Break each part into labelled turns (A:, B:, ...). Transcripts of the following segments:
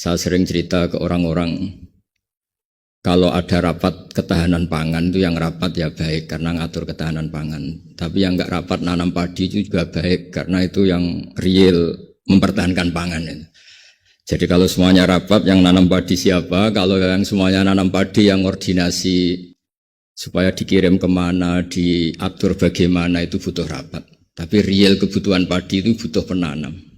A: Saya sering cerita ke orang-orang, kalau ada rapat ketahanan pangan itu yang rapat ya baik karena ngatur ketahanan pangan. Tapi yang enggak rapat nanam padi itu juga baik karena itu yang real mempertahankan pangan. Jadi kalau semuanya rapat, yang nanam padi siapa? Kalau yang semuanya nanam padi, yang koordinasi supaya dikirim kemana, diatur bagaimana, itu butuh rapat. Tapi real kebutuhan padi itu butuh penanam.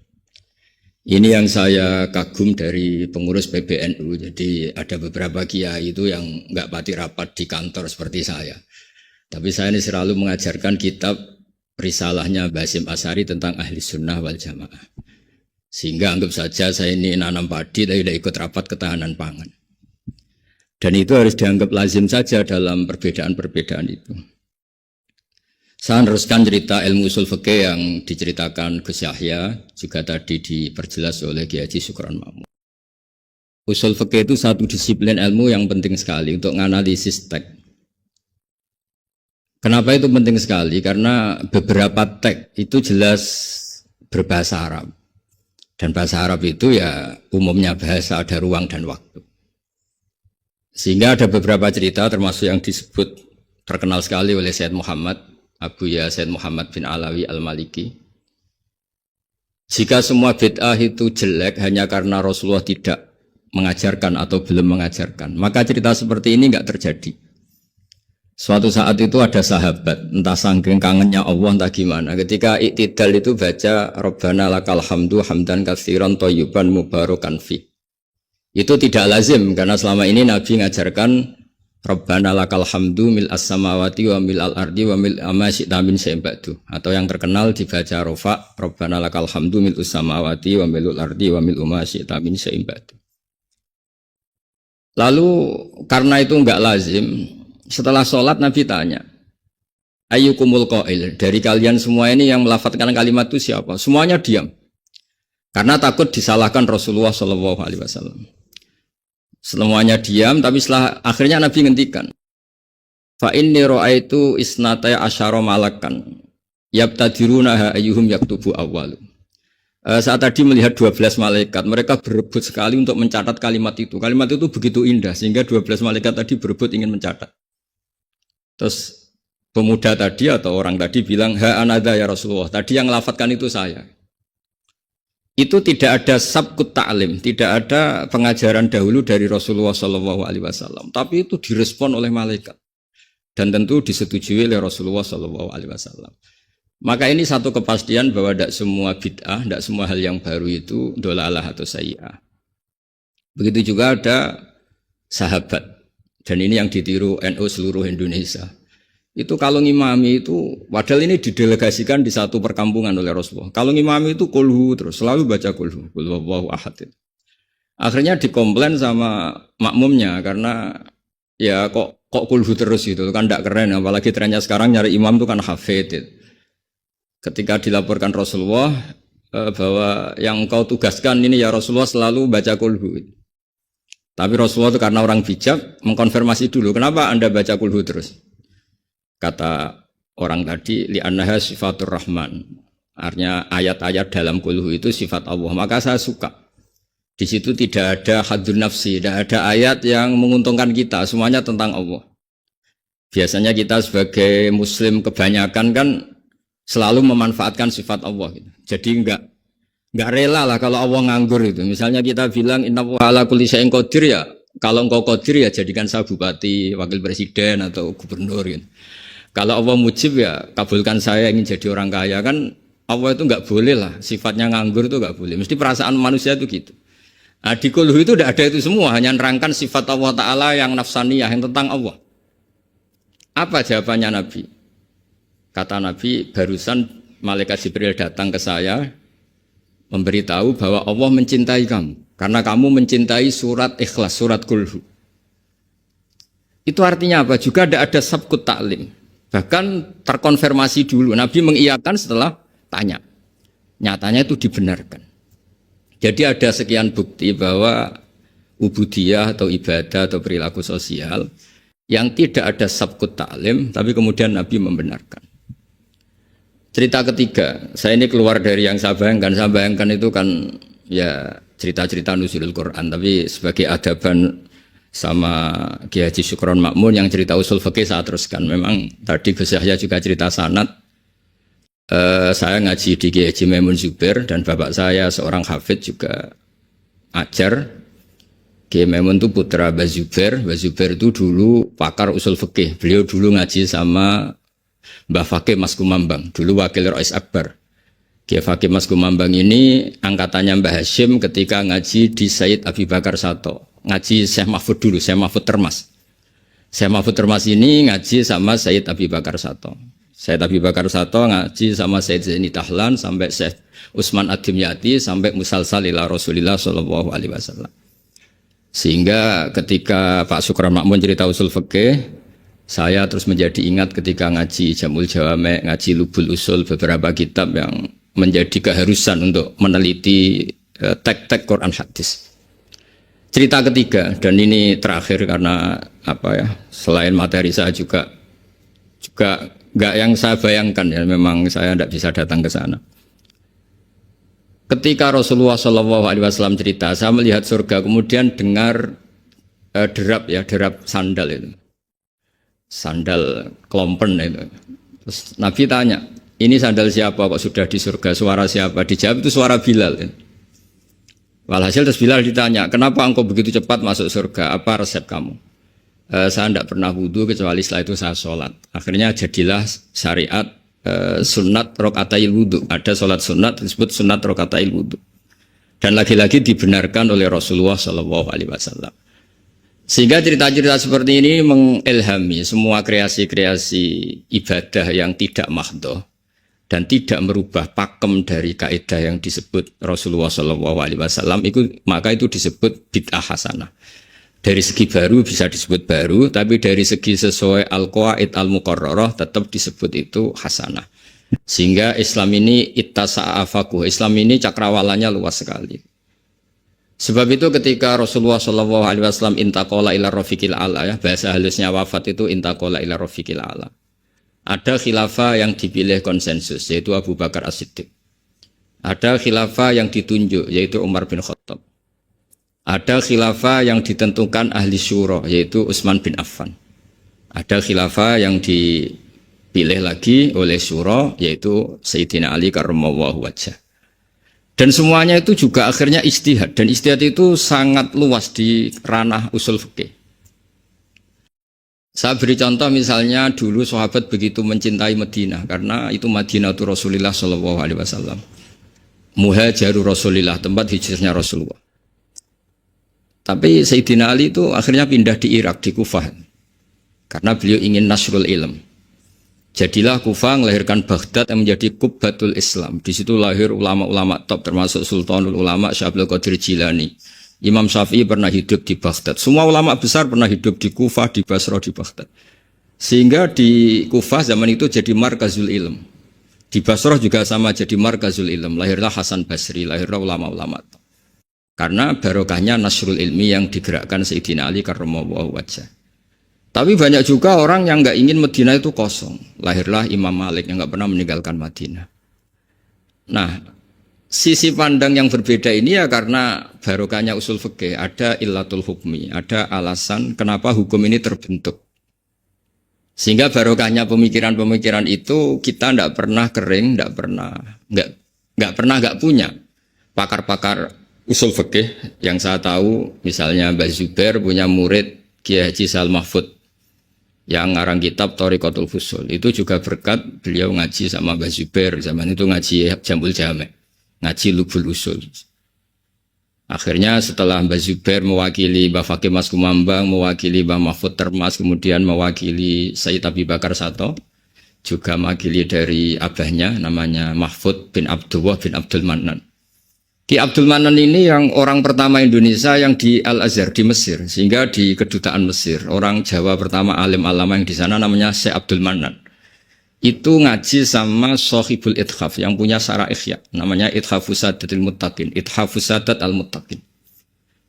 A: Ini yang saya kagum dari pengurus PBNU. Jadi ada beberapa kiai itu yang enggak pati rapat di kantor seperti saya. Tapi saya ini selalu mengajarkan kitab risalahnya Basim Asy'ari tentang ahli sunnah wal jamaah. Sehingga anggap saja saya ini nanam padi tapi tidak ikut rapat ketahanan pangan. Dan itu harus dianggap lazim saja dalam perbedaan-perbedaan itu. Saya meneruskan cerita ilmu usul fikih yang diceritakan Gus Yahya, juga tadi diperjelas oleh Kiai Haji Syukron Mahmud. Usul fikih itu satu disiplin ilmu yang penting sekali untuk menganalisis teks. Kenapa itu penting sekali? Karena beberapa teks itu jelas berbahasa Arab. Dan bahasa Arab itu ya umumnya bahasa, ada ruang dan waktu. Sehingga ada beberapa cerita termasuk yang disebut terkenal sekali oleh Sayyid Muhammad, Abu Ya Sayyid Muhammad bin Alawi Al-Maliki. Jika semua bid'ah itu jelek hanya karena Rasulullah tidak mengajarkan atau belum mengajarkan, maka cerita seperti ini enggak terjadi. Suatu saat itu ada sahabat, entah saking kangennya Allah entah gimana, ketika iktidal itu baca Rabbana lakal hamdu hamdan katsiran thayyiban mubarakan fi. Itu tidak lazim karena selama ini Nabi mengajarkan Rabbana lakal hamdu mil as-samawati wa mil al-ardi wa mil ma syi'ta min syai'in ba'du. Atau yang terkenal dibaca Rafa Rabbana lakal hamdu mil as-samawati wa mil al-ardi wa mil ma syi'ta min syai'in ba'du. Lalu karena itu enggak lazim, setelah sholat Nabi tanya, ayyukumul qail, dari kalian semua ini yang melafadzkan kalimat itu siapa? Semuanya diam. Karena takut disalahkan Rasulullah SAW. Semuanya diam, tapi setelah akhirnya Nabi ngendikan, fa inni ra'aitu isnataya asyara malakan yabtadirunaha ayyuhum yaktubu awwalu. Saat tadi melihat 12 malaikat, mereka berebut sekali untuk mencatat kalimat itu. Kalimat itu begitu indah sehingga 12 malaikat tadi berebut ingin mencatat. Terus pemuda tadi atau orang tadi bilang, ha anada ya Rasulullah, tadi yang lafadzkan itu saya. Itu tidak ada sabkut ta'lim, tidak ada pengajaran dahulu dari Rasulullah SAW, tapi itu direspon oleh malaikat dan tentu disetujui oleh Rasulullah SAW. Maka ini satu kepastian bahwa tidak semua bid'ah, tidak semua hal yang baru itu dolalah atau sayyi'ah. Begitu juga ada sahabat, dan ini yang ditiru NU seluruh Indonesia. Itu kalau ngimami itu, padahal ini didelegasikan di satu perkampungan oleh Rasulullah. Kalau ngimami itu kulhu terus, selalu baca kulhu, Allahu ahad. Akhirnya dikomplain sama makmumnya karena ya kok kulhu terus itu kan tidak keren, apalagi trennya sekarang nyari imam itu kan hafid. Ketika dilaporkan Rasulullah bahwa yang kau tugaskan ini ya Rasulullah selalu baca kulhu. Tapi Rasulullah itu karena orang bijak mengkonfirmasi dulu, kenapa Anda baca kulhu terus? Kata orang tadi, li'annaha sifatur rahman. Artinya ayat-ayat dalam kulhu itu sifat Allah. Maka saya suka. Di situ tidak ada hadun nafsi, tidak ada ayat yang menguntungkan kita. Semuanya tentang Allah. Biasanya kita sebagai muslim kebanyakan kan selalu memanfaatkan sifat Allah. Jadi enggak rela lah kalau Allah nganggur itu. Misalnya kita bilang inna wa ala kulli syai'in qadir ya. Kalau engkau qadir ya jadikan saya bupati, wakil presiden atau gubernur gitu. Kalau Allah mujib ya kabulkan saya ingin jadi orang kaya, kan Allah itu enggak boleh lah, sifatnya nganggur itu enggak boleh. Mesti perasaan manusia itu gitu. Nah, di kulhu itu tidak ada itu semua, hanya nerangkan sifat Allah Ta'ala yang nafsaniyah, yang tentang Allah. Apa jawabannya Nabi? Kata Nabi, barusan malaikat Jibril datang ke saya memberitahu bahwa Allah mencintai kamu karena kamu mencintai surat Ikhlas, surat kulhu. Itu artinya apa? Juga ada sabkut ta'lim. Bahkan terkonfirmasi dulu, Nabi mengiyakan setelah tanya. Nyatanya itu dibenarkan. Jadi ada sekian bukti bahwa ubudiyah atau ibadah atau perilaku sosial yang tidak ada sabkut ta'lim, tapi kemudian Nabi membenarkan. Cerita ketiga, saya ini keluar dari yang saya bayangkan itu kan ya cerita-cerita nuzulul Quran, tapi sebagai adaban sama Kiai Haji Syukron Makmun yang cerita usul fikih saya teruskan. Memang tadi Gus Yahya juga cerita sanad. Saya ngaji di Kiai Haji Maimun Zubair dan bapak saya seorang hafidz juga ajar. Kiai Maimun itu putra Mbah Zubair. Mbah Zubair itu dulu pakar usul fikih. Beliau dulu ngaji sama Mbah Fakih Mas Kumambang, dulu wakil Rais Akbar. Kiai Fakih Mas Kumambang ini angkatannya Mbah Hashim ketika ngaji di Sayyid Abi Bakar Sato. Ngaji Syekh Mahfud dulu, Syekh Mahfud Termas. Syekh Mahfud Termas ini ngaji sama Sayyid Abi Bakar Sato. Sayyid Abi Bakar Sato ngaji sama Sayyid Zaini Tahlan sampai Syekh Utsman Ad-Dimyati sampai musalsal ila Rasulillah sallallahu alaihi wasallam. Sehingga ketika Pak Syukron Makmun cerita usul fikih, saya terus menjadi ingat ketika ngaji Jamul Jawame, ngaji Lubul Usul, beberapa kitab yang menjadi keharusan untuk meneliti tek-tek Quran hadis. Cerita ketiga, dan ini terakhir karena apa ya, selain materi saya juga nggak yang saya bayangkan ya, memang saya tidak bisa datang ke sana. Ketika Rasulullah SAW cerita, saya melihat surga, kemudian dengar derap sandal itu, sandal klompen itu. Terus Nabi tanya, ini sandal siapa kok sudah di surga, suara siapa? Dijawab itu suara Bilal. Ya. Walhasil terus Bilal ditanya, kenapa engkau begitu cepat masuk surga? Apa resep kamu? Saya tidak pernah wudhu kecuali setelah itu saya sholat. Akhirnya jadilah syariat sunat rokatail wudhu. Ada sholat sunat disebut sunat rokatail wudhu. Dan lagi-lagi dibenarkan oleh Rasulullah SAW. Sehingga cerita-cerita seperti ini mengilhami semua kreasi-kreasi ibadah yang tidak mahdhah dan tidak merubah pakem dari kaidah yang disebut Rasulullah SAW, maka itu disebut bid'ah hasanah. Dari segi baru bisa disebut baru, tapi dari segi sesuai al-qawaid al-muqarrarah tetap disebut itu hasanah. Sehingga Islam ini ittasa'afakuh, Islam ini cakrawalanya luas sekali. Sebab itu ketika Rasulullah SAW intaqala ila rafiqil a'la, ya, bahasa halusnya wafat itu intaqala ila rafiqil a'la. Ada khilafah yang dipilih konsensus, yaitu Abu Bakar As-Siddiq. Ada khilafah yang ditunjuk, yaitu Umar bin Khattab. Ada khilafah yang ditentukan ahli syura, yaitu Utsman bin Affan. Ada khilafah yang dipilih lagi oleh syura, yaitu Sayyidina Ali karramallahu wajhah. Dan semuanya itu juga akhirnya ijtihad. Dan ijtihad itu sangat luas di ranah usul fikih. Saya beri contoh misalnya dulu sahabat begitu mencintai Madinah karena itu Madinah itu Rasulullah SAW. Muhajiru Rasulullah, tempat hijrahnya Rasulullah. Tapi Sayyidina Ali itu akhirnya pindah di Irak, di Kufah. Karena beliau ingin nasrul ilm. Jadilah Kufah melahirkan Baghdad yang menjadi Qubbatul Islam. Di situ lahir ulama-ulama top termasuk Sultanul Ulama Syekh Abdul Qadir Jilani. Imam Syafi'i pernah hidup di Baghdad. Semua ulama besar pernah hidup di Kufah, di Basra, di Baghdad. Sehingga di Kufah zaman itu jadi markazul ilm. Di Basra juga sama jadi markazul ilm. Lahirlah Hasan Basri, lahirlah ulama-ulama. Karena barokahnya nasrul ilmi yang digerakkan Sayyidina Ali karramallahu wajhah. Tapi banyak juga orang yang nggak ingin Madinah itu kosong. Lahirlah Imam Malik yang nggak pernah meninggalkan Madinah. Nah, sisi pandang yang berbeda ini ya karena barokahnya usul fikih, ada illatul hukmi, ada alasan kenapa hukum ini terbentuk. Sehingga barokahnya pemikiran-pemikiran itu kita tidak pernah kering, nggak pernah nggak punya pakar-pakar usul fikih yang saya tahu, misalnya Mbah Zubair punya murid Kiai Haji Sal Mahfud yang ngarang kitab Thariqatul Fusul. Itu juga berkat beliau ngaji sama Mbah Zubair, zaman itu ngaji Jamul Jame, ngaji Lubul Usul. Akhirnya setelah Mbah Zubair mewakili Mbah Fakih Mas Kumambang, mewakili Mbah Mahfud Termas, kemudian mewakili Sayyid Abi Bakar Sato, juga mewakili dari abahnya namanya Mahfud bin Abdullah bin Abdul Manan. Ki Abdul Manan ini yang orang pertama Indonesia yang di Al-Azhar di Mesir, sehingga di kedutaan Mesir orang Jawa pertama alim alama yang di sana namanya Syekh Abdul Manan. Itu ngaji sama Shahibul Ithaf yang punya Syarah Ihya, namanya Ithafus Sadatil Muttaqin, Ithafus Sadat Al-Muttaqin.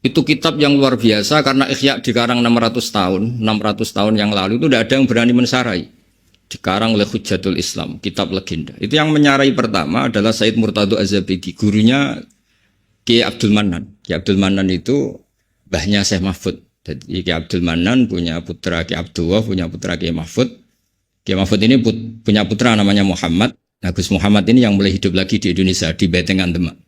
A: Itu kitab yang luar biasa karena Ihya dikarang 600 tahun yang lalu itu tidak ada yang berani mensarai. Dikarang oleh Hujjatul Islam, kitab legenda. Itu yang menyarai pertama adalah Said Murtado Az-Zabidi, gurunya Ki Abdul Manan. Ki Abdul Manan itu mbahnya Syekh Mahfud. Jadi Ki Abdul Manan punya putra Ki Abdullah, punya putra Ki Mahfud. Ki Mahfud ini punya putra namanya Muhammad. Nah, Gus Muhammad ini yang mulai hidup lagi di Indonesia, di Betengan Demak.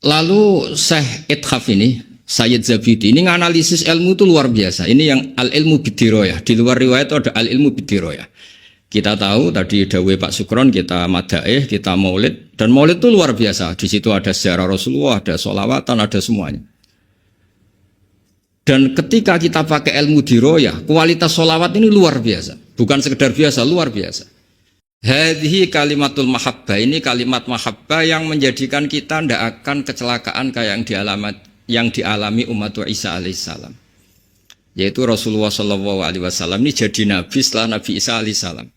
A: Lalu Syekh Ithaf ini, Sayyid Zabidi, ini nganalisis ilmu itu luar biasa. Ini yang al-ilmu bidiroyah. Di luar riwayat itu ada al-ilmu bidiroyah. Kita tahu tadi dawuh Pak Sukron, kita madaih, kita maulid. Dan maulid itu luar biasa. Di situ ada sejarah Rasulullah, ada sholawatan, ada semuanya. Dan ketika kita pakai ilmu diroyah, kualitas sholawat ini luar biasa. Bukan sekedar biasa, luar biasa. Hadhihi kalimatul mahabbah, ini kalimat mahabbah yang menjadikan kita tidak akan kecelakaan kayak yang dialami umat Isa alaihissalam. Yaitu Rasulullah SAW ini jadi nabi setelah Nabi Isa alaihissalam.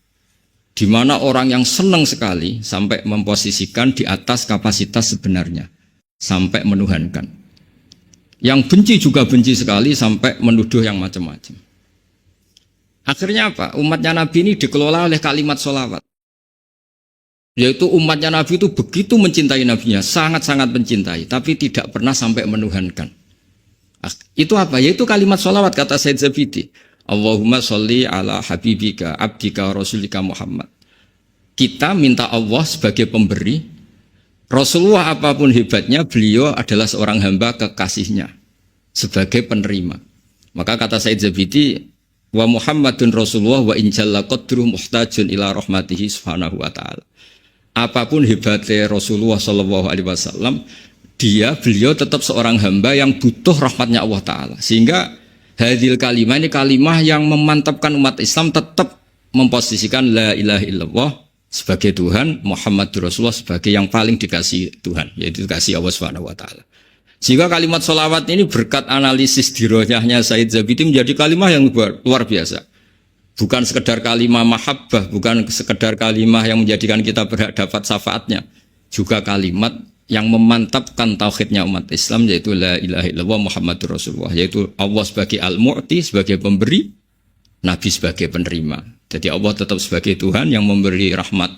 A: Di mana orang yang senang sekali sampai memposisikan di atas kapasitas sebenarnya, sampai menuhankan. Yang benci juga benci sekali sampai menuduh yang macam-macam. Akhirnya apa? Umatnya Nabi ini dikelola oleh kalimat sholawat. Yaitu umatnya Nabi itu begitu mencintai Nabinya, sangat-sangat mencintai, tapi tidak pernah sampai menuhankan. Itu apa? Yaitu kalimat sholawat, kata Sayyid Zabidi. Allahumma sholli ala habibika, abdika, rasulika Muhammad. Kita minta Allah sebagai pemberi. Rasulullah apapun hebatnya, beliau adalah seorang hamba kekasihnya, sebagai penerima. Maka kata Sayyid Zabidi, wa Muhammadun Rasulullah wa injalla qadruh muhtajun ila rahmatihi subhanahu wa ta'ala. Apapun hebatnya Rasulullah SAW, beliau tetap seorang hamba yang butuh rahmatnya Allah Ta'ala. Sehingga hadil kalimah ini kalimah yang memantapkan umat Islam tetap memposisikan la ilaha illallah sebagai Tuhan, Muhammad Rasulullah sebagai yang paling dikasih Tuhan, yaitu dikasih Allah Subhanahu wa Ta'ala. Sehingga kalimat sholawat ini berkat analisis diroyahnya Sayyid Zabidi menjadi kalimah yang luar biasa. Bukan sekedar kalimah mahabbah, bukan sekedar kalimah yang menjadikan kita berhak dapat syafaatnya, juga kalimat yang memantapkan tauhidnya umat Islam, yaitu la ilaha illallah Muhammadur Rasulullah, yaitu Allah sebagai al-mu'ti, sebagai pemberi, Nabi sebagai penerima. Jadi Allah tetap sebagai Tuhan yang memberi rahmat,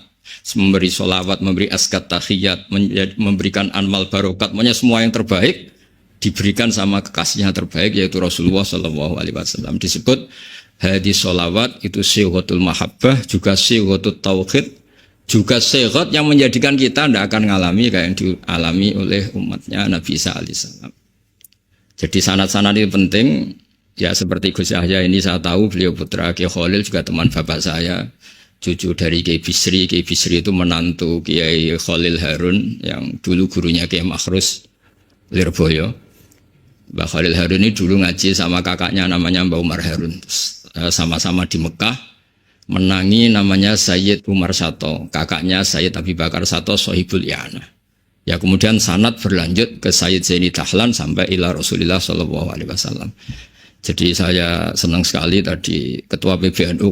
A: memberi sholawat, memberi askat tahiyat, memberikan amal barokat, makanya semua yang terbaik diberikan sama kekasihnya terbaik, yaitu Rasulullah SAW. Disebut hadis sholawat itu syihotul mahabbah, juga syihotul tauhid, juga syihot yang menjadikan kita tidak akan mengalami kayak yang dialami oleh umatnya Nabi Isa alaihissalam. Jadi sanad-sanad ini penting. Ya seperti Gus Yahya ini saya tahu beliau putra Kiai Khalil, juga teman bapak saya, cucu dari Kiai Bisri. Kiai Bisri itu menantu Kiai Khalil Harun yang dulu gurunya Kiai Makhrus Lirboyo. Mbah Khalil Harun ini dulu ngaji sama kakaknya namanya Mbah Umar Harun. Sama-sama di Mekah menangi namanya Sayyid Umar Sato, kakaknya Sayyid Abi Bakar Sato Sohibul I'anah. Ya kemudian sanad berlanjut ke Sayyid Zaini Dahlan sampai ila Rasulullah SAW. Jadi saya senang sekali tadi ketua PBNU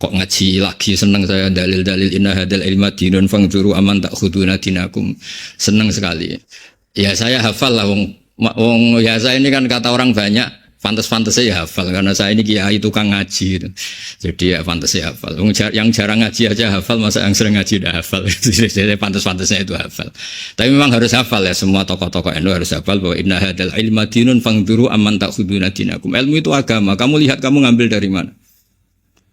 A: kok ngaji lagi, senang saya dalil-dalil inna hadal ilma dinun fangzuru aman takhuduna dinakum, senang sekali. Ya saya hafal lah wong ya saya ini kan kata orang banyak pantas-pantas saya hafal karena saya ini kiai tukang ngaji. Jadi ya pantas saya hafal. Yang jarang ngaji aja hafal, masa yang sering ngaji udah hafal. Jadi pantas-pantasnya itu hafal. Tapi memang harus hafal ya, semua tokoh-tokoh NU harus hafal bahwa inna hadal ilma dinun fangduru amman ta'khuduna dinakum. Ilmu itu agama. Kamu lihat kamu ngambil dari mana?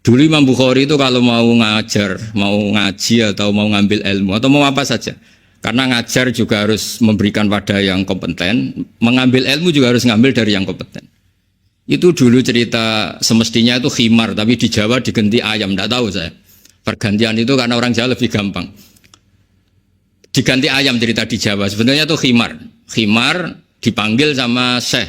A: Dulu Imam Bukhari itu kalau mau ngajar, mau ngaji atau mau ngambil ilmu atau mau apa saja. Karena ngajar juga harus memberikan pada yang kompeten, mengambil ilmu juga harus ngambil dari yang kompeten. Itu dulu cerita semestinya itu khimar, tapi di Jawa diganti ayam, tidak tahu saya. Pergantian itu karena orang Jawa lebih gampang. Diganti ayam cerita di Jawa, sebenarnya itu khimar. Khimar dipanggil sama syekh,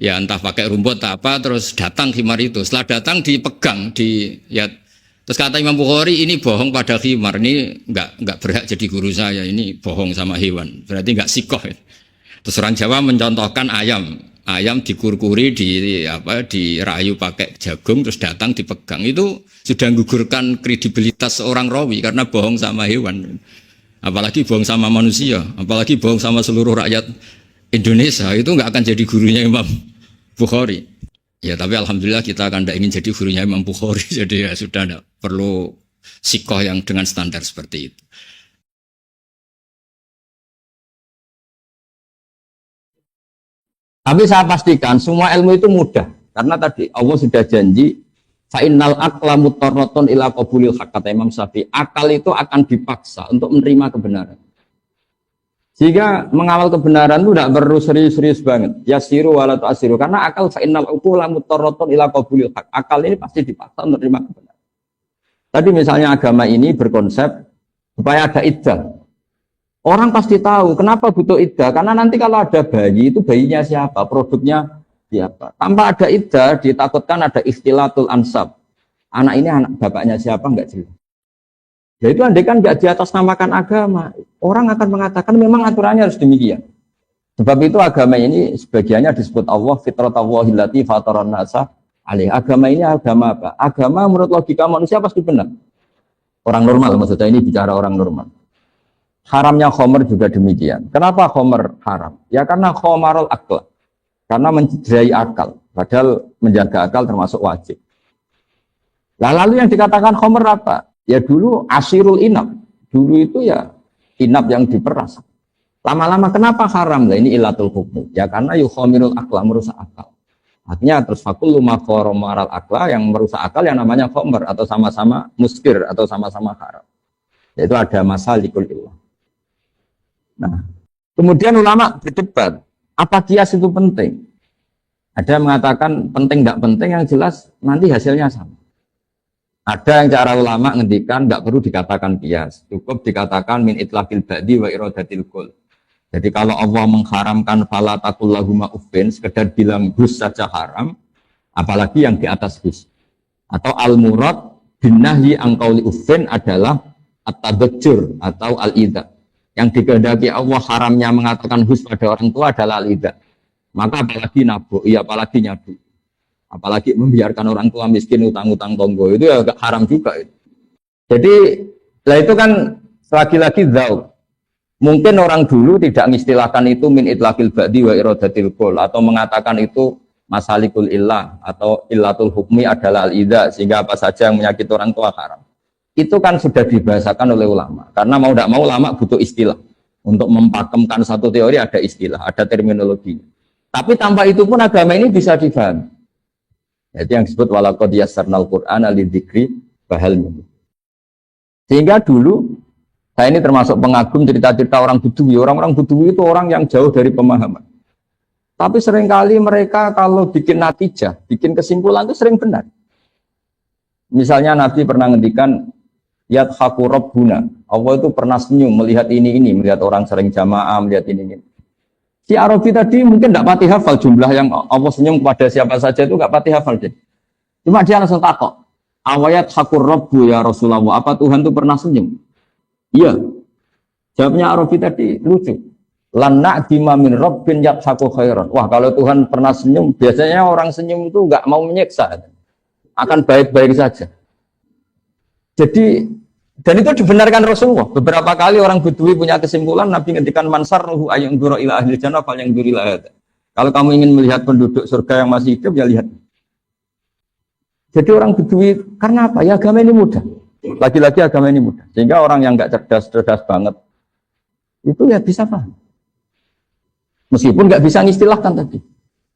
A: ya entah pakai rumput atau apa, terus datang khimar itu. Setelah datang dipegang, terus kata Imam Bukhari, ini bohong pada khimar, ini enggak berhak jadi guru saya, ini bohong sama hewan, berarti enggak sikoh. Terus orang Jawa mencontohkan ayam. Ayam dikurkuri, dirayu pakai jagung, terus datang dipegang. Itu sudah menggugurkan kredibilitas seorang rawi karena bohong sama hewan. Apalagi bohong sama manusia, apalagi bohong sama seluruh rakyat Indonesia, itu nggak akan jadi gurunya Imam Bukhari. Ya tapi alhamdulillah kita akan tidak ingin jadi gurunya Imam Bukhari, jadi ya sudah tidak perlu sikoh yang dengan standar seperti itu. Tapi saya pastikan semua ilmu itu mudah. Karena tadi Allah sudah janji fa'innal aqla mutarratun ila qabulil haq, kata Imam Syafi'i. Akal itu akan dipaksa untuk menerima kebenaran. Sehingga mengawal kebenaran itu tidak perlu serius-serius banget. Yasiru wala tu'asiru. Karena akal fa'innal aqla mutarratun ila qabulil haq. Akal ini pasti dipaksa untuk menerima kebenaran. Tadi misalnya agama ini berkonsep supaya ada iddah. Orang pasti tahu kenapa butuh iddah. Karena nanti kalau ada bayi, itu bayinya siapa? Produknya siapa? Tanpa ada iddah, ditakutkan ada ikhtilatul ansab. Anak ini anak bapaknya siapa? Enggak jelas. Ya itu andai kan enggak diatasnamakan agama, orang akan mengatakan memang aturannya harus demikian. Sebab itu agama ini sebagiannya disebut Allah fitratallahi allati fataran nasa alaih. Agama ini agama apa? Agama menurut logika manusia pasti benar. Orang normal, maksudnya ini bicara orang normal. Haramnya khomer juga demikian. Kenapa khomer haram? Ya karena khomarul akal. Karena mencederai akal. Padahal menjaga akal termasuk wajib. Nah, lalu yang dikatakan khomer apa? Ya dulu asirul inab. Dulu itu ya inab yang diperas. Lama-lama kenapa haram? Nah, ini ilatul hukmu. Ya karena yukhomirul akla, merusak akal. Artinya terus fakul lumaforomaral akla, yang merusak akal yang namanya khomer. Atau sama-sama muskir. Atau sama-sama haram. Yaitu ada masalikul illah. Nah, kemudian ulama berdebat. Apa kias itu penting? Ada yang mengatakan penting tidak penting, yang jelas nanti hasilnya sama. Ada yang cara ulama ngendikan nggak perlu dikatakan kias, cukup dikatakan min itlaqil ba'di wa iradatil qul. Jadi kalau Allah mengharamkan fala taqul lahuma uffin, sekedar bilang hus saja haram, apalagi yang di atas hus. Atau al murad bin nahyi an qauli uffin adalah at-tabajjur atau al-idza. Yang dikehendaki Allah haramnya mengatakan hus pada orang tua adalah al-idza. Maka apalagi nabuk, iya apalagi nyadu. Apalagi membiarkan orang tua miskin utang-utang tonggo, itu ya haram juga. Jadi, lah itu kan lagi-lagi dzauq. Mungkin orang dulu tidak mengistilahkan itu min itlaqil ba'di wa iradatil qul, atau mengatakan itu masalikul illah atau illatul hukmi adalah al-idza, sehingga apa saja yang menyakiti orang tua haram. Itu kan sudah dibahasakan oleh ulama. Karena mau tidak mau ulama butuh istilah. Untuk mempakemkan satu teori ada istilah, ada terminologi. Tapi tanpa itu pun agama ini bisa difahami. Itu yang disebut walaqad yassarnal Qur'ana lidzikri fahal min. Sehingga dulu saya ini termasuk pengagum cerita-cerita orang Buduwi. Orang-orang Buduwi itu orang yang jauh dari pemahaman. Tapi seringkali mereka kalau bikin natijah, bikin kesimpulan itu sering benar. Misalnya Nabi pernah ngendikan yadhaku rabbuna. Allah itu pernah senyum melihat ini, melihat orang sering jamaah, melihat ini. Si Arabi tadi mungkin tidak pati hafal jumlah yang Allah senyum kepada siapa saja itu nggak pati hafal deh. Cuma dia langsung takok. Awayat hakur rabbu ya Rasulullah. Apa Tuhan itu pernah senyum? Iya. Jawabnya Arabi tadi lucu. Lana dima min rabbin yadhaku khairan. Wah kalau Tuhan pernah senyum, biasanya orang senyum itu nggak mau menyiksa, akan baik-baik saja. Jadi dan itu dibenarkan Rasulullah. Beberapa kali orang Buduwi punya kesimpulan, Nabi ngendikan mansar ruhu ayang duro ila ahli jannah fal yang duri lahat. Kalau kamu ingin melihat penduduk surga yang masih hidup, ya lihat. Jadi orang Buduwi karena apa? Ya agama ini mudah. Lagi-lagi agama ini mudah. Sehingga orang yang nggak cerdas banget itu ya bisa paham. Meskipun nggak bisa ngistilahkan tadi.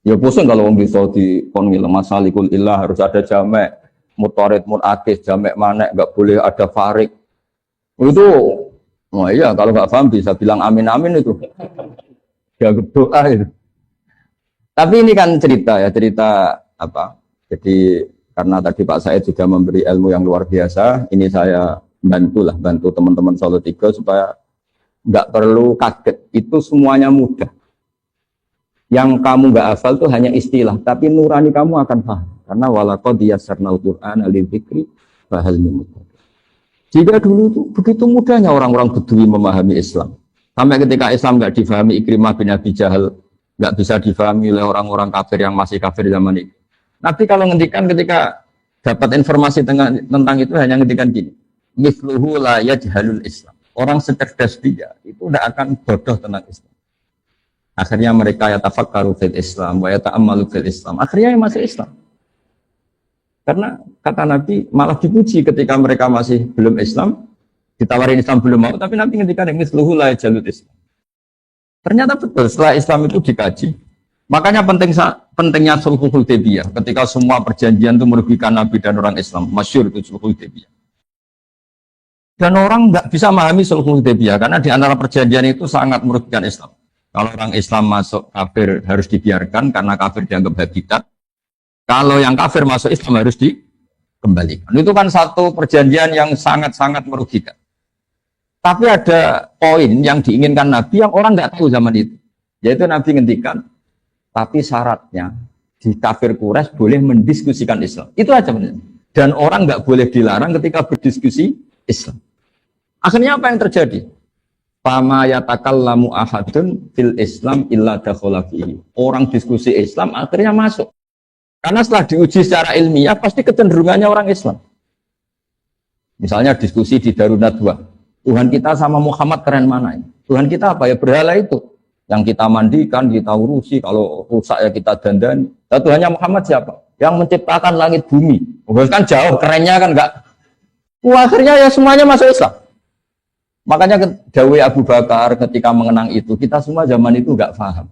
A: Ya pusing kalau orang bisa di konwil masalikul illah harus ada jamek. Mutarid, mutakis, jamek manek, nggak boleh ada farik. Itu, oh iya kalau nggak paham bisa bilang amin itu. Ya doa itu. Tapi ini kan cerita apa? Jadi karena tadi Pak Said sudah memberi ilmu yang luar biasa, ini saya bantu teman-teman Solo 3 supaya nggak perlu kaget. Itu semuanya mudah. Yang kamu nggak hafal itu hanya istilah, tapi nurani kamu akan paham. Karena walaqad yassarnal Qur'ana lidzikri fahal min muddakir. Jika dulu itu begitu mudahnya orang-orang Buduwi memahami Islam. Sampai ketika Islam nggak difahami Ikrimah bin Abi Jahal, nggak bisa difahami oleh orang-orang kafir yang masih kafir zaman itu. Nabi kalau ngendikan ketika dapat informasi tentang itu hanya ngendikan gini, mithluhu la yajhalul Islam. Orang secerdas dia itu tidak akan bodoh tentang Islam. Akhirnya mereka yatafakkaru fil Islam wa yata'ammalu fil Islam. Akhirnya masuk Islam. Karena kata Nabi malah dipuji ketika mereka masih belum Islam, ditawarin Islam belum mau, tapi Nabi ngendikan mithluhu la yajhalul Islam. Ternyata betul setelah Islam itu dikaji, Makanya pentingnya sulhul Hudaybiyah ketika semua perjanjian itu merugikan Nabi dan orang Islam. Masyhur itu sulhul Hudaybiyah. Dan orang nggak bisa memahami sulhul Hudaybiyah karena di antara perjanjian itu sangat merugikan Islam. Kalau orang Islam masuk kafir harus dibiarkan karena kafir dianggap habitat. Kalau yang kafir masuk Islam harus dikembalikan. Itu kan satu perjanjian yang sangat-sangat merugikan. Tapi ada poin yang diinginkan Nabi yang orang nggak tahu zaman itu. Yaitu Nabi ngendikan, tapi syaratnya di kafir Quraisy boleh mendiskusikan Islam. Itu aja benar. Dan orang nggak boleh dilarang ketika berdiskusi Islam. Akhirnya apa yang terjadi? Fama yatakallamu ahadun fil Islam illa dakhala fihi. Orang diskusi Islam akhirnya masuk. Karena setelah diuji secara ilmiah pasti kecenderungannya orang Islam. Misalnya diskusi di Darun Nadwa. Tuhan kita sama Muhammad keren mana ini? Tuhan kita apa ya? Berhala itu. Yang kita mandikan, kita urusi. Kalau rusak ya kita dandani. Dan Tuhannya Muhammad siapa? Yang menciptakan langit bumi. Kan jauh, kerennya kan enggak. Akhirnya ya semuanya masuk Islam. Makanya dawai Abu Bakar ketika mengenang itu, kita semua zaman itu enggak paham.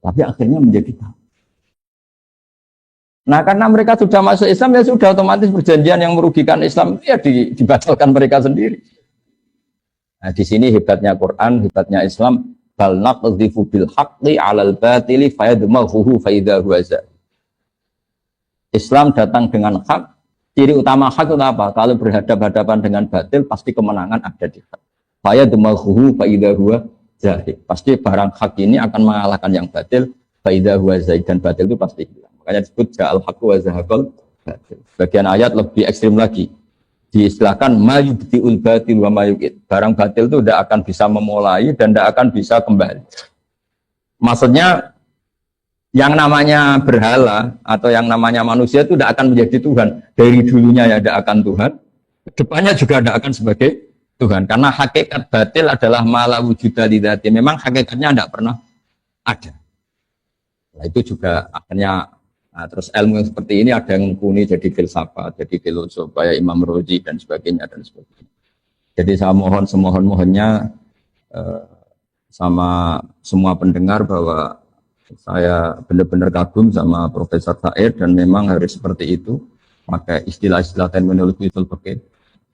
A: Tapi akhirnya menjadi tahu. Nah karena mereka sudah masuk Islam, ya sudah otomatis perjanjian yang merugikan Islam itu ya dibatalkan mereka sendiri. Nah di sini hebatnya Quran, hebatnya Islam. Bal naqdhifu bil haqqi 'alal batili fayadmaghuhu fa idza huwa za. Islam datang dengan hak. Ciri utama hak itu apa? Kalau berhadapan-hadapan dengan batil, pasti kemenangan ada di hak. Fayadmaghuhu fa idza huwa zahid. Pasti barang hak ini akan mengalahkan yang batil. Fa idza huwa zahid, dan batil itu pasti hilang. Makanya disebut ja'al haqqu wa zahaqal batil. Bagian ayat lebih ekstrim lagi. Diistilahkan mayubtiul batil wa mayuqid. Barang batil itu tidak akan bisa memulai dan tidak akan bisa kembali. Maksudnya yang namanya berhala atau yang namanya manusia itu tidak akan menjadi Tuhan. Dari dulunya ya tidak akan Tuhan, depannya juga tidak akan sebagai Tuhan. Karena hakikat batil adalah mala wujuda lidzati. Memang hakikatnya tidak pernah ada. Nah, itu juga akhirnya terus ilmu yang seperti ini ada yang mumpuni jadi filsafat, jadi filosof, kayak Imam Razi dan sebagainya dan sebagainya. Jadi saya mohon semohon-mohonnya sama semua pendengar bahwa saya benar-benar kagum sama Profesor Said dan memang harus seperti itu. Maka istilah-istilah terminologi itu pakai.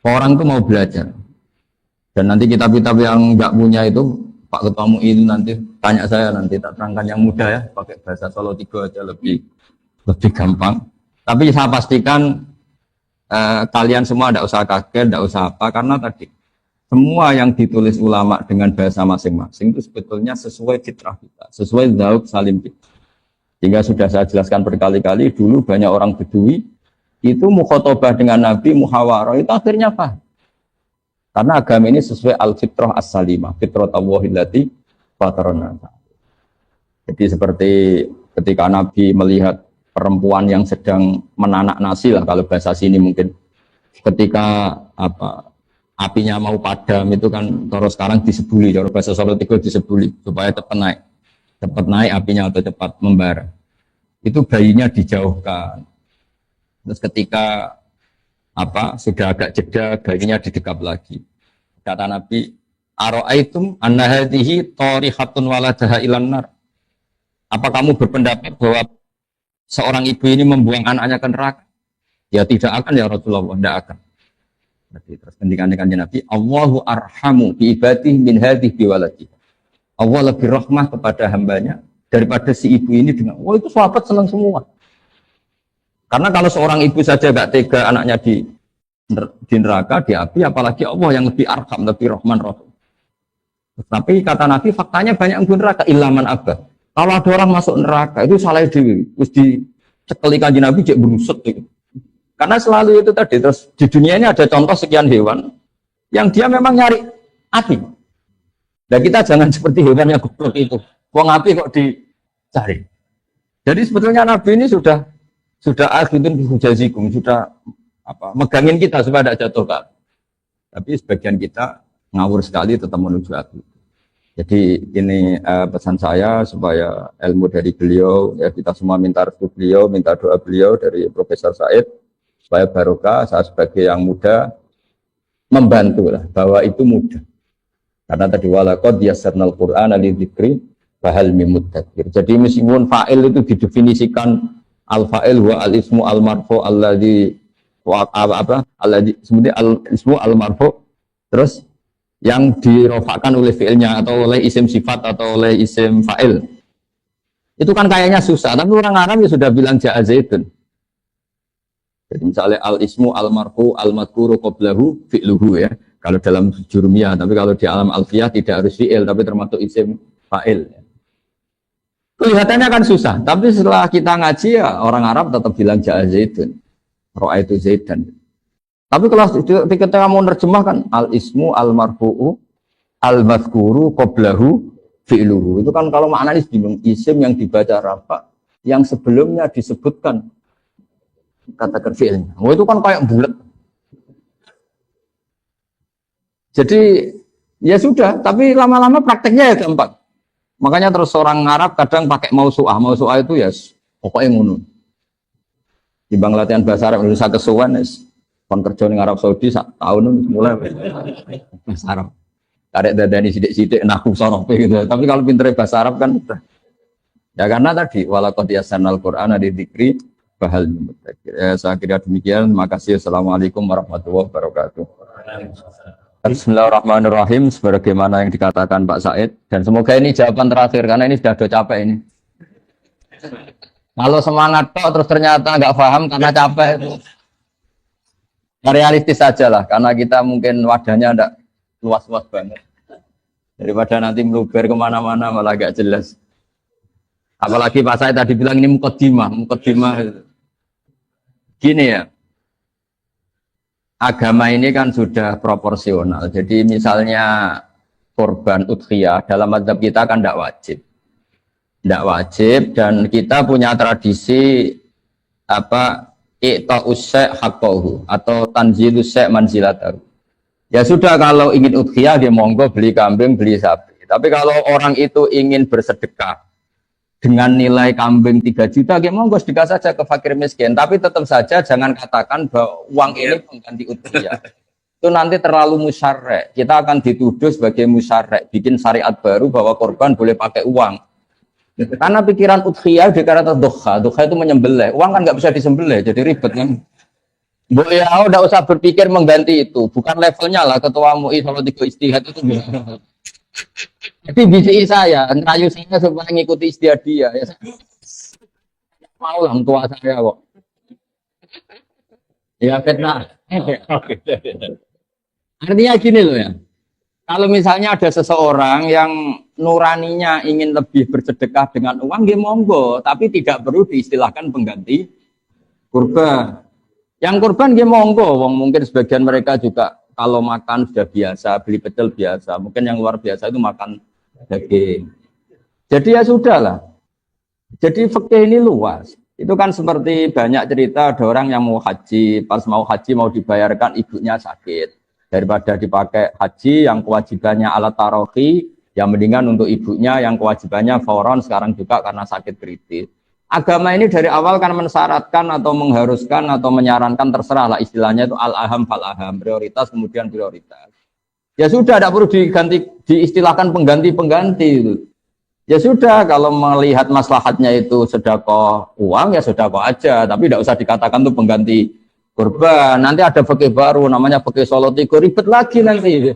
A: Orang itu mau belajar. Dan nanti kitab-kitab yang nggak punya itu Pak Ketua MUI itu nanti tanya saya, nanti tak terangkan yang mudah ya, pakai bahasa Solo 3 aja lebih gampang. Tapi saya pastikan kalian semua tidak usah kaget, tidak usah apa, karena tadi semua yang ditulis ulama dengan bahasa masing-masing itu sebetulnya sesuai fitrah kita, sesuai dzauq salim kita. Sehingga sudah saya jelaskan berkali-kali, dulu banyak orang Bedui itu mukhotobah dengan Nabi, muhawarah, itu akhirnya paham. Karena agama ini sesuai al-fitrah as-salimah, fitrah tawwahillati fatarana. Jadi seperti ketika Nabi melihat perempuan yang sedang menanak nasi lah, kalau bahasa sini mungkin, ketika apinya mau padam itu kan, terus sekarang disebuli, kalau bahasa Solo 3 disebuli supaya cepat naik apinya atau cepat membara. Itu bayinya dijauhkan. Terus ketika sudah agak jeda, bayinya didekap lagi. Kata Nabi, ara'aitum anna hadhihi tarihatun waladaha ilan nar. Apa kamu berpendapat bahwa seorang ibu ini membuang anaknya ke neraka? Ya tidak akan ya Rasulullah, tidak akan. Terus ketika Nabi, Allahu arhamu bi ibadihi min hadhihi bi waladihi. Allah lebih rahmah kepada hambanya daripada si ibu ini dengan, itu sahabat senang semua. Karena kalau seorang ibu saja gak tega anaknya di neraka, di api, apalagi Allah yang lebih arham, lebih rahman rahim. Tapi kata Nabi, faktanya banyak yang di neraka, ilaman abah. Kalau ada orang masuk neraka, itu salah dewi. Terus dicekeli kanjeng Nabi, cek berusut. Gitu. Karena selalu itu tadi, terus di dunia ini ada contoh sekian hewan, yang dia memang nyari api. Dan kita jangan seperti hewan yang goblok itu. Wong api kok dicari. Jadi sebetulnya Nabi ini sudah akhidun bihujazikum, sudah megangin kita supaya tidak jatuh kan. Tapi sebagian kita ngawur sekali tetap menuju api. Jadi ini pesan saya supaya ilmu dari beliau, ya kita semua minta restu beliau, minta doa beliau dari Profesor Said, supaya barokah. Saya sebagai yang muda membantu lah, bahwa itu mudah. Karena tadi walaqad yassarnal Qur'ana lidzikri fahal mimudzakir. Jadi meskipun fa'il itu didefinisikan al-fa'il wa al-ismu al-marfu alladzi alladzi sebenarnya al-ismu al-marfu, terus yang dirofakkan oleh fi'ilnya atau oleh isim sifat atau oleh isim fa'il. Itu kan kayaknya susah, tapi orang Arab ya sudah bilang ja'a zaidun. Jadi misalnya al-ismu al-marfu al-madhkuru qablahu fi'luhu ya. Kalau dalam jurumiyah, tapi kalau di alam alfiyah tidak harus fi'il, tapi termasuk isim fa'il. Kelihatannya kan susah, tapi setelah kita ngaji ya orang Arab tetap bilang ja'a zaidun, ra'aitu zaidan. Tapi kalau ketika mau nerjemahkan al-ismu al-marfu'u al-madhkuru qablahu fi'luhu, itu kan kalau maknanya bingung, isim yang dibaca rafa yang sebelumnya disebutkan katakan fi'ilnya. Oh, itu kan kayak bulat. Jadi ya sudah, tapi lama-lama prakteknya ya gampang. Makanya terus orang Arab kadang pakai mausu'ah. Mausu'ah itu ya pokoknya ngono. Di bang latihan bahasa Arab Indonesia kesuwan kon kerja ning Arab Saudi sak tahun mulai bahasa Arab. Karek dadani sithik-sithik nahu sorope gitu. Tapi kalau pinter bahasa Arab kan udah. Ya karena tadi walaqad yasanal Qur'ana lidzikri fahal mudzakir. Saya kira demikian. Terima kasih. Assalamualaikum warahmatullahi wabarakatuh. Bismillahirrahmanirrahim. Sebagaimana yang dikatakan Pak Said, dan semoga ini jawaban terakhir karena ini sudah capek ini. Kalau semangat kok terus ternyata nggak paham karena capek itu. Realistis saja lah, karena kita mungkin wadahnya tidak luas-luas banget. Daripada nanti meluber kemana-mana malah gak jelas. Apalagi Pak Said tadi bilang ini mukaddimah. Gini ya. Agama ini kan sudah proporsional. Jadi misalnya korban udhiyah dalam mazhab kita kan tidak wajib. Tidak wajib, dan kita punya tradisi i'ta'us syai' haqqahu atau tanzilus syai' manzilatahu. Ya sudah, kalau ingin udhiyah dia monggo beli kambing, beli sapi. Tapi kalau orang itu ingin bersedekah dengan nilai kambing 3 juta, ya monggo sedekah saja ke fakir miskin. Tapi tetap saja jangan katakan bahwa uang ini pengganti udhiyah. Itu nanti terlalu musyarrek. Kita akan dituduh sebagai musyarrek, bikin syariat baru bahwa korban boleh pakai uang. Karena pikiran udhiyah dikatakan doha itu menyembelih. Uang kan nggak bisa disembelih, jadi ribet kan. Boleh udah usah berpikir mengganti itu. Bukan levelnya lah ketua MUI kalau tiga istihad itu. Jadi bisi saya, ngerayu saya supaya ngikuti istiadat dia. Ya, mau lah tua saya kok. Ya fitnah. Artinya gini loh ya. Kalau misalnya ada seseorang yang nuraninya ingin lebih bersedekah dengan uang, dia monggo. Tapi tidak perlu diistilahkan pengganti kurban. Yang kurban dia monggo. Mungkin sebagian mereka juga kalau makan sudah biasa, beli pecel biasa. Mungkin yang luar biasa itu makan daging. Jadi ya sudahlah. Jadi fikih ini luas. Itu kan seperti banyak cerita ada orang yang mau haji, pas mau haji mau dibayarkan ibunya sakit. Daripada dipakai haji yang kewajibannya alat tarohi, yang mendingan untuk ibunya yang kewajibannya fauron sekarang juga karena sakit kritis. Agama ini dari awal kan mensyaratkan atau mengharuskan atau menyarankan, terserah lah istilahnya itu al-aham fal-aham, prioritas kemudian prioritas. Ya sudah, tidak perlu diistilahkan pengganti-pengganti itu. Ya sudah, kalau melihat maslahatnya itu sedekah uang ya sedekah aja, tapi tidak usah dikatakan itu pengganti kurban. Nanti ada fikih baru namanya fikih Solotigo, ribet lagi nanti.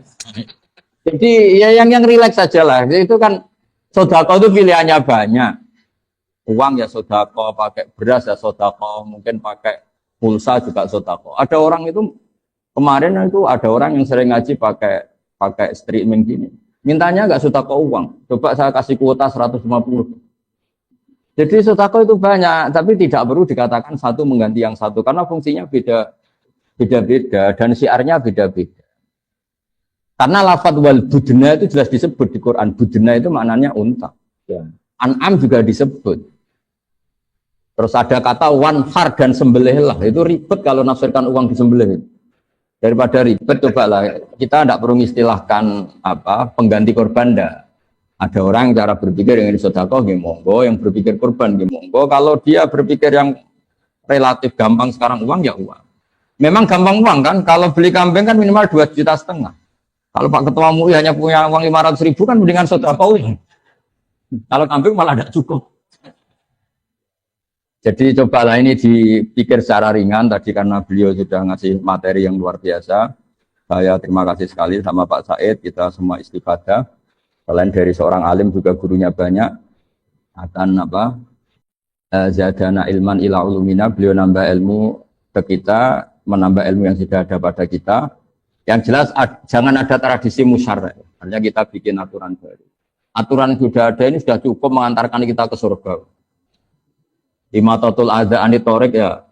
A: Jadi ya yang rileks saja lah. Itu kan sedekah itu pilihannya banyak. Uang ya sedekah, pakai beras ya sedekah, mungkin pakai pulsa juga sedekah. Ada orang itu kemarin itu ada orang yang sering ngaji pakai streaming gini. Mintanya enggak sedekah uang. Coba saya kasih kuota 150. Jadi sedekah itu banyak, tapi tidak perlu dikatakan satu mengganti yang satu karena fungsinya beda-beda dan syiarnya beda-beda. Karena lafadz wal budna itu jelas disebut di Quran. Budna itu maknanya unta. Ya. An'am juga disebut. Terus ada kata wanhar dan sembelihlah. Itu ribet kalau nafsirkan uang disembelih. Daripada ribet, cobalah kita tidak perlu istilahkan pengganti korban dah. Ada orang yang cara berpikir yang sedekah nggih monggo, yang berpikir korban nggih monggo. Kalau dia berpikir yang relatif gampang sekarang uang ya uang. Memang gampang uang kan, kalau beli kambing kan minimal 2,5 juta. Kalau Pak Ketua MUI hanya punya uang 500.000 kan mendingan sedekah uang. Kalau kambing malah tidak cukup. Jadi cobalah ini dipikir secara ringan tadi karena beliau sudah ngasih materi yang luar biasa. Saya terima kasih sekali sama Pak Said, kita semua istifadah. Selain dari seorang alim juga gurunya banyak. Akan zadana ilman ila ulumina, beliau nambah ilmu ke kita, menambah ilmu yang sudah ada pada kita. Yang jelas jangan ada tradisi musyarrah. Artinya kita bikin aturan baru. Aturan yang sudah ada ini sudah cukup mengantarkan kita ke surga. Imatatul adza anitorik ya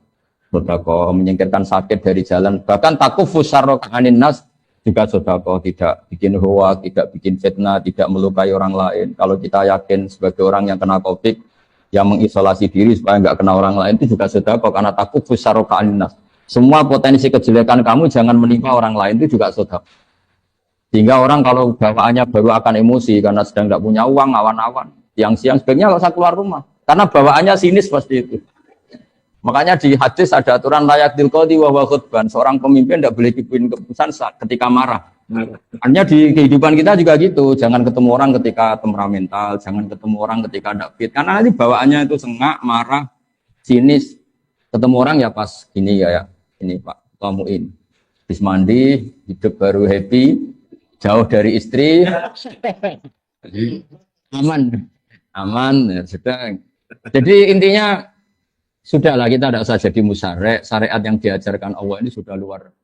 A: sedekah, menyingkirkan sakit dari jalan. Bahkan takufus syarra anin nas juga sedekah, tidak bikin hoak, tidak bikin fitnah, tidak melukai orang lain. Kalau kita yakin sebagai orang yang kena Covid, yang mengisolasi diri supaya nggak kena orang lain itu juga sedekah karena takufus syarra anin nas. Semua potensi kejelekan kamu jangan menimpa orang lain itu juga sedekah. Sehingga orang kalau bawaannya baru akan emosi karena sedang tidak punya uang, awan-awan. Siang-siang sebaiknya nggak usah keluar rumah. Karena bawaannya sinis pasti itu. Makanya di hadis ada aturan layak dilqadi wa huwa khutban. Seorang pemimpin tidak boleh bikin keputusan ketika marah. Artinya di kehidupan kita juga gitu. Jangan ketemu orang ketika temperamental, jangan ketemu orang ketika tidak fit. Karena nanti bawaannya itu sengak, marah, sinis. Ketemu orang ya pas gini ya. Ini Pak Tomuin. Habis mandi, hidup baru happy, jauh dari istri. Aman ya sudah. Jadi intinya sudahlah kita tidak usah jadi musyarek. Syariat yang diajarkan Allah ini sudah luar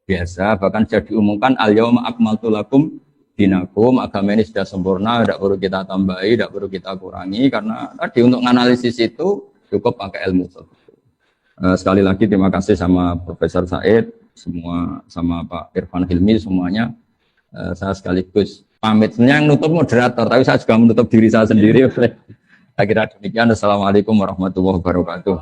A: biasa. Bahkan sudah diumumkan al-yauma akmaltu lakum dinakum. Agama ini sudah sempurna, tidak perlu kita tambahi, tidak perlu kita kurangi. Karena tadi untuk menganalisis itu cukup pakai ilmu. Sekali lagi terima kasih sama Profesor Said, semua sama Pak Irfan Hilmi semuanya. Saya sekaligus pamit. Sebenarnya yang nutup moderator, tapi saya juga menutup diri saya sendiri. Saya kira demikian. Assalamualaikum warahmatullahi wabarakatuh.